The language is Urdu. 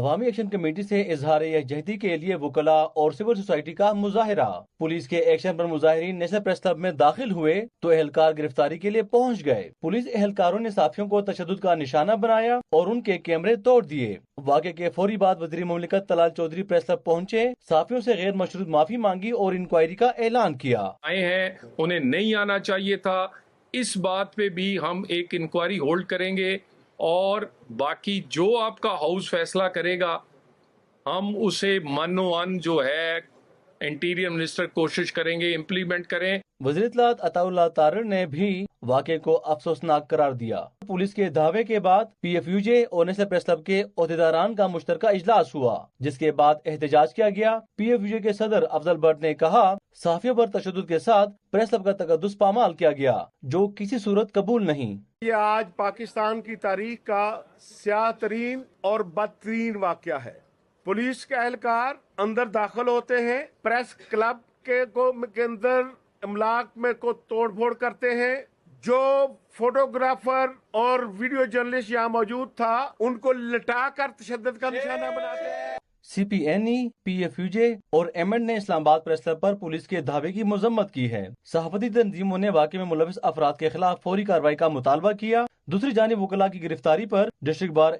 عوامی ایکشن کمیٹی سے اظہار یکجہتی کے لیے وکلا اور سول سوسائٹی کا مظاہرہ۔ پولیس کے ایکشن پر مظاہرین نیشنل پریس کلب میں داخل ہوئے تو اہلکار گرفتاری کے لیے پہنچ گئے۔ پولیس اہلکاروں نے صحافیوں کو تشدد کا نشانہ بنایا اور ان کے کیمرے توڑ دیے۔ واقعے کے فوری بعد وزیر مملکت طلال چودھری پریس کلب پہنچے، صحافیوں سے غیر مشروط معافی مانگی اور انکوائری کا اعلان کیا۔ آئے ہیں، انہیں نہیں آنا چاہیے تھا۔ اس بات پہ بھی ہم ایک انکوائری ہولڈ کریں گے اور باقی جو آپ کا ہاؤس فیصلہ کرے گا ہم اسے من جو ہے انٹیریئر منسٹر کوشش کریں گے امپلیمنٹ کریں۔ وزیر اطلاعات عطا اللہ تارڑ نے بھی واقعے کو افسوسناک قرار دیا۔ پولیس کے دعوے کے بعد پی ایف یو جے اور نیشنل پریس کلب کے عہدیداران کا مشترکہ اجلاس ہوا، جس کے بعد احتجاج کیا گیا۔ پی ایف یو جے کے صدر افضل بٹ نے کہا، صحافیوں پر تشدد کے ساتھ پریس کلب کا تقدس پامال کیا گیا، جو کسی صورت قبول نہیں۔ یہ آج پاکستان کی تاریخ کا سیاہ ترین اور بدترین واقعہ ہے۔ پولیس کے اہلکار اندر داخل ہوتے ہیں، پریس کلب کے اندر املاک میں کو توڑ پھوڑ کرتے ہیں۔ جو فوٹوگرافر اور ویڈیو جرنلسٹ یہاں موجود تھا ان کو لٹا کر تشدد کا نشانہ بناتے ہیں۔ C P N E, P F U J اور ایمنڈ نے اسلام آباد پریس کلب پر پولیس کے دھاوے کی مذمت کی ہے۔ صحافتی تنظیموں نے واقعے میں ملوث افراد کے خلاف فوری کارروائی کا مطالبہ کیا۔ دوسری جانب وکلاء کی گرفتاری پر ڈسٹرکٹ بار